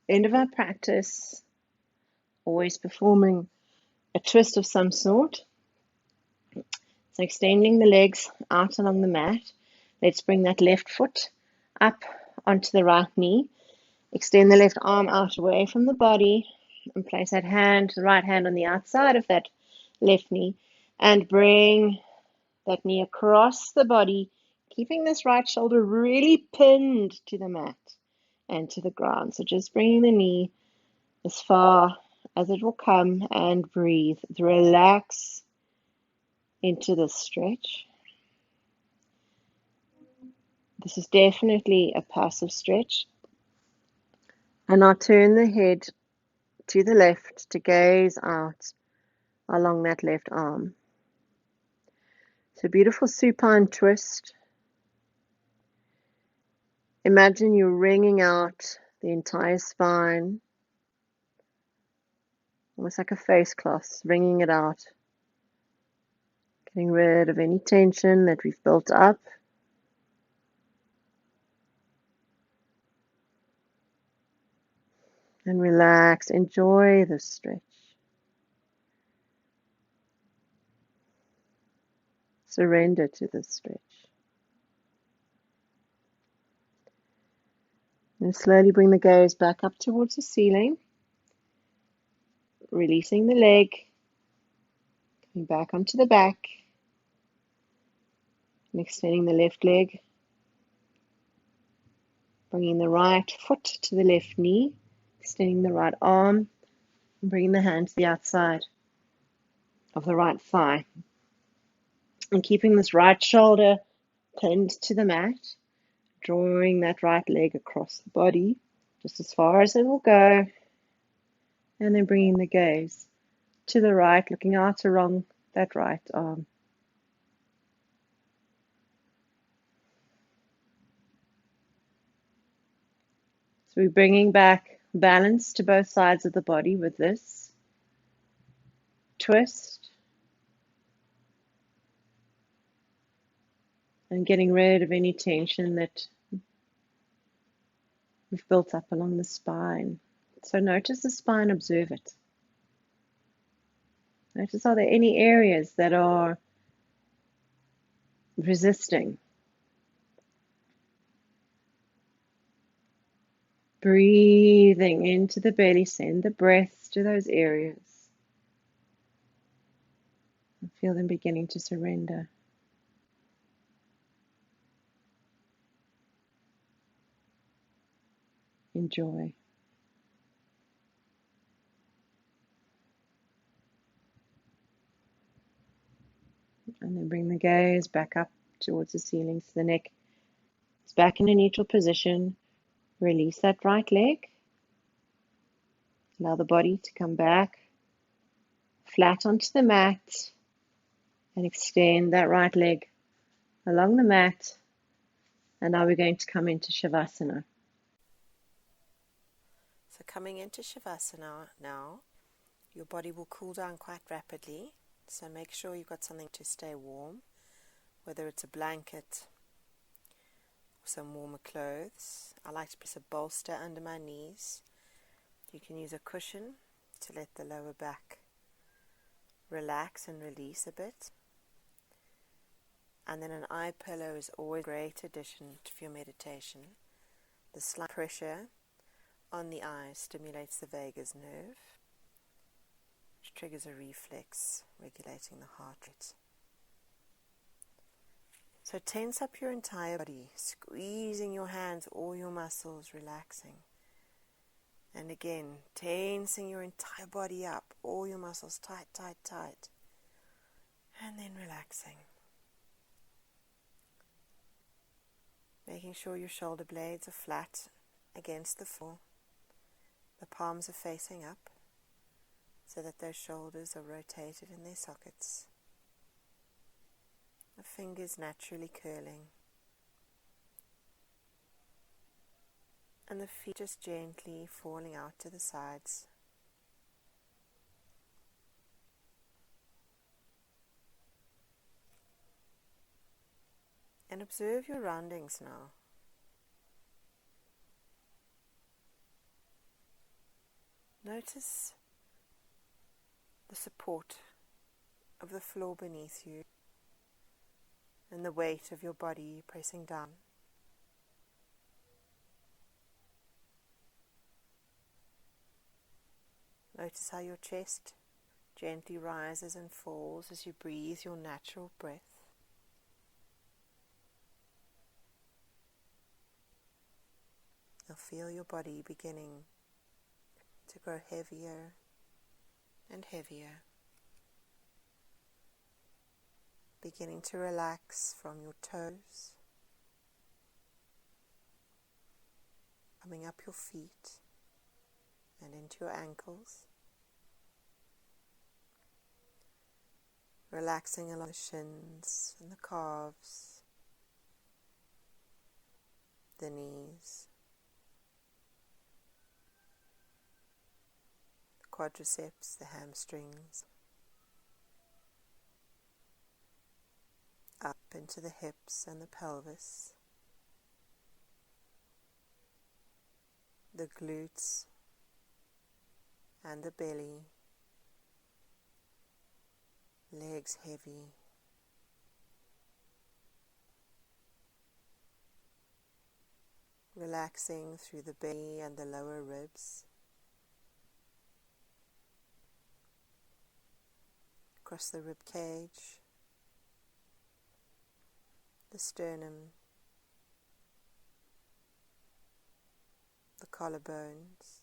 End of our practice, always performing a twist of some sort. So extending the legs out along the mat. Let's bring that left foot up onto the right knee. Extend the left arm out away from the body and place that hand, the right hand on the outside of that left knee, and bring that knee across the body, keeping this right shoulder really pinned to the mat and to the ground. So just bringing the knee as far as it will come and breathe. Relax into this stretch. This is definitely a passive stretch. And I'll turn the head to the left to gaze out along that left arm. So beautiful supine twist. Imagine you're wringing out the entire spine, almost like a face cloth, wringing it out, getting rid of any tension that we've built up. And relax, enjoy this stretch. Surrender to this stretch. And slowly bring the gaze back up towards the ceiling. Releasing the leg. Coming back onto the back. And extending the left leg. Bringing the right foot to the left knee. Extending the right arm. And bringing the hand to the outside of the right thigh. And keeping this right shoulder pinned to the mat. Drawing that right leg across the body, just as far as it will go. And then bringing the gaze to the right, looking out along that right arm. So we're bringing back balance to both sides of the body with this twist. And getting rid of any tension that we've built up along the spine. So notice the spine, observe it. Notice, are there any areas that are resisting? Breathing into the belly, send the breath to those areas. And feel them beginning to surrender. Enjoy. And then bring the gaze back up towards the ceiling, so the neck is back in a neutral position. Release that right leg. Allow the body to come back flat onto the mat. And extend that right leg along the mat. And now we're going to come into Savasana. So coming into Savasana now, your body will cool down quite rapidly. So make sure you've got something to stay warm, whether it's a blanket or some warmer clothes. I like to place a bolster under my knees. You can use a cushion to let the lower back relax and release a bit. And then an eye pillow is always a great addition to your meditation. The slight pressure on the eye stimulates the vagus nerve, which triggers a reflex, regulating the heart rate. So tense up your entire body, squeezing your hands, all your muscles, relaxing. And again, tensing your entire body up, all your muscles tight, tight, tight. And then relaxing. Making sure your shoulder blades are flat against the floor. The palms are facing up so that those shoulders are rotated in their sockets. The fingers naturally curling. And the feet just gently falling out to the sides. And observe your surroundings now. Notice the support of the floor beneath you and the weight of your body pressing down. Notice how your chest gently rises and falls as you breathe your natural breath. You'll feel your body beginning to grow heavier and heavier, beginning to relax from your toes, coming up your feet and into your ankles, relaxing along the shins and the calves, the knees, the quadriceps, the hamstrings, up into the hips and the pelvis, the glutes and the belly, legs heavy, relaxing through the belly and the lower ribs, across the rib cage, the sternum, the collarbones,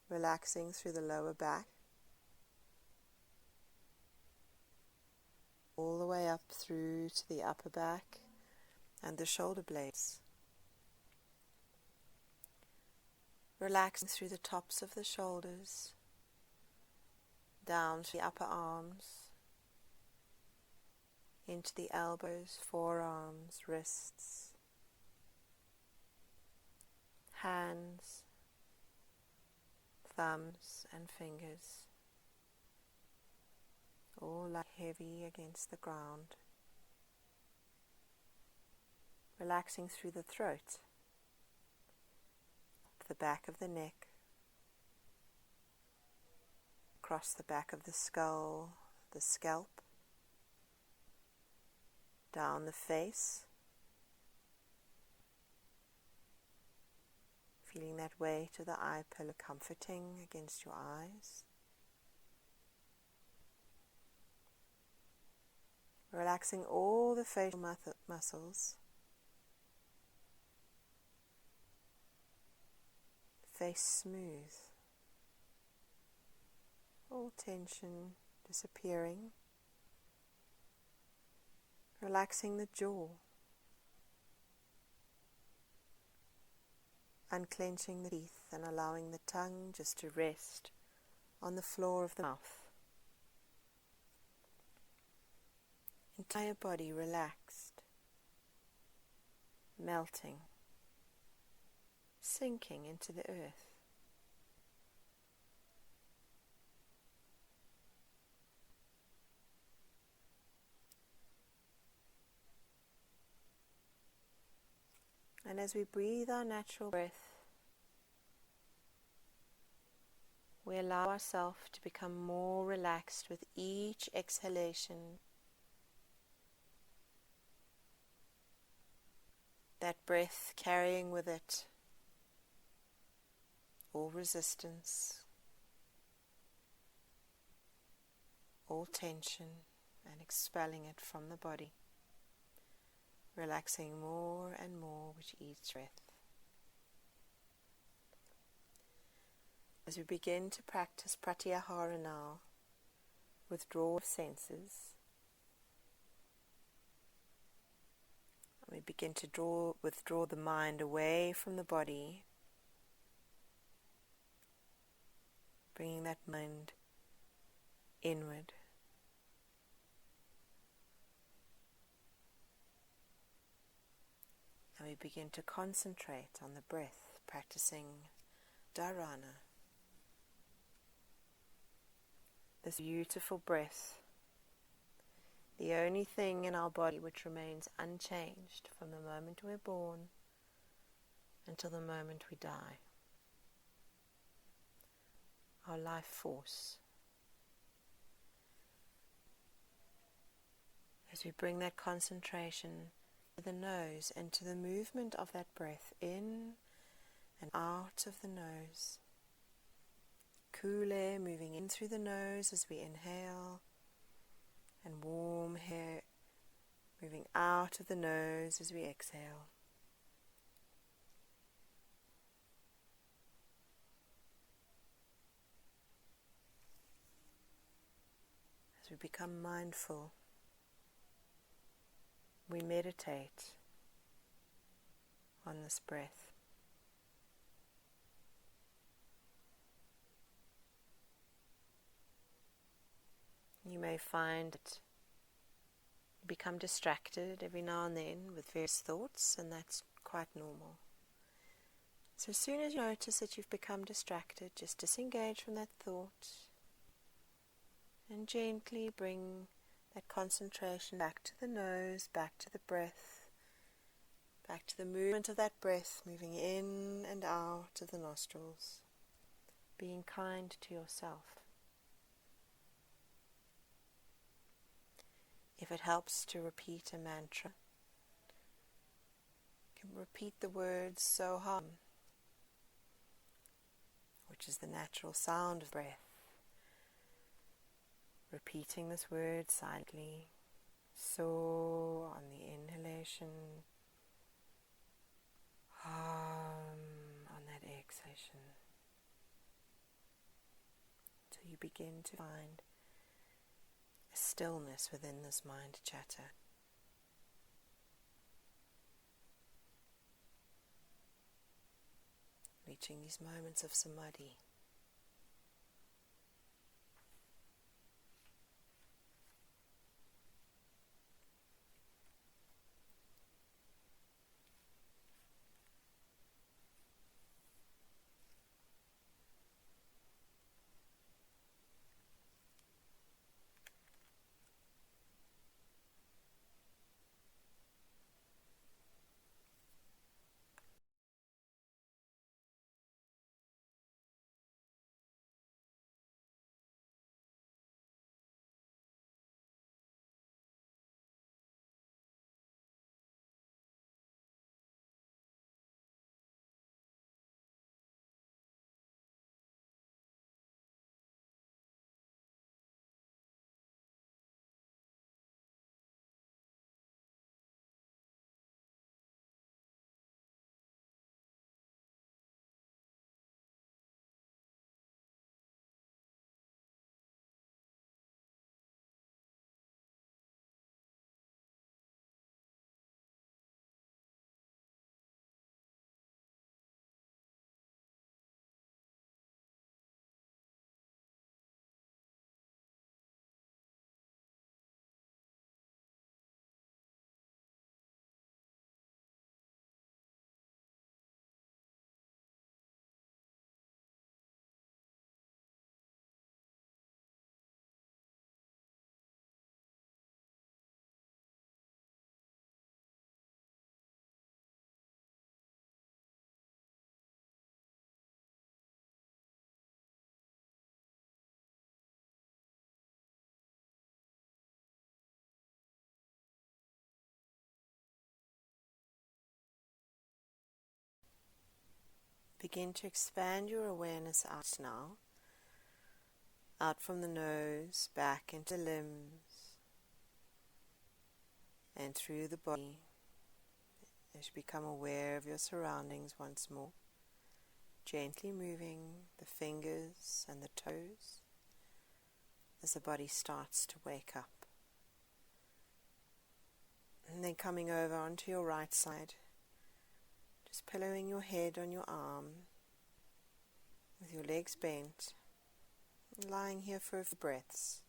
relaxing through the lower back, all the way up through to the upper back and the shoulder blades. Relaxing through the tops of the shoulders, down to the upper arms, into the elbows, forearms, wrists, hands, thumbs and fingers, all lie heavy against the ground. Relaxing through the throat, up the back of the neck, across the back of the skull, the scalp, down the face, feeling that weight of the eye pillar comforting against your eyes. Relaxing all the facial muscles, face smooth, all tension disappearing. Relaxing the jaw, unclenching the teeth and allowing the tongue just to rest on the floor of the mouth. Entire body relaxed, melting, sinking into the earth. And as we breathe our natural breath, we allow ourselves to become more relaxed with each exhalation. That breath carrying with it all resistance, all tension, and expelling it from the body. Relaxing more and more with each breath. As we begin to practice pratyahara now, withdrawal of senses, we begin to withdraw the mind away from the body, bringing that mind inward. And we begin to concentrate on the breath, practicing dharana. This beautiful breath, the only thing in our body which remains unchanged from the moment we're born until the moment we die. our life force. As we bring that concentration to the nose and to the movement of that breath in and out of the nose. Cool air moving in through the nose as we inhale, and warm air moving out of the nose as we exhale. As we become mindful, we meditate on this breath. You may find that you become distracted every now and then with various thoughts, and that's quite normal. So as soon as you notice that you've become distracted, just disengage from that thought and gently bring that concentration back to the nose, back to the breath, back to the movement of that breath moving in and out of the nostrils, being kind to yourself. If it helps to repeat a mantra, you can repeat the words Soham, which is the natural sound of breath. Repeating this word silently, So on the inhalation, on that exhalation, until you begin to find a stillness within this mind chatter. Reaching these moments of samadhi. Begin to expand your awareness out now, out from the nose, back into the limbs, and through the body, as you become aware of your surroundings once more, gently moving the fingers and the toes as the body starts to wake up. And then coming over onto your right side, just pillowing your head on your arm, with your legs bent, and lying here for a few breaths.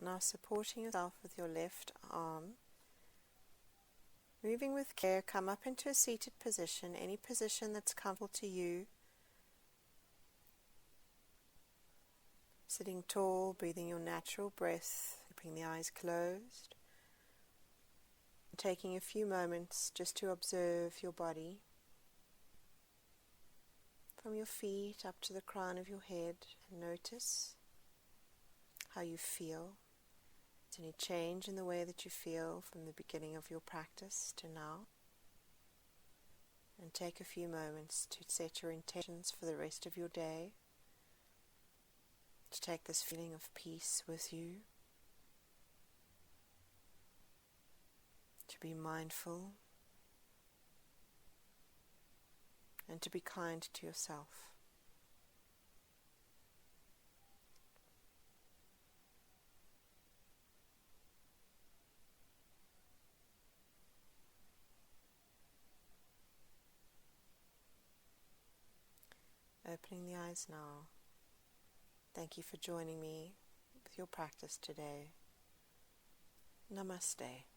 Now supporting yourself with your left arm, Moving with care, come up into a seated position, any position that's comfortable to you. Sitting tall, breathing your natural breath, keeping the eyes closed. Taking a few moments just to observe your body. From your feet up to the crown of your head, and notice how you feel. Is there any change in the way that you feel from the beginning of your practice to now? And take a few moments to set your intentions for the rest of your day, to take this feeling of peace with you, to be mindful, and to be kind to yourself. Opening the eyes now. Thank you for joining me with your practice today. Namaste.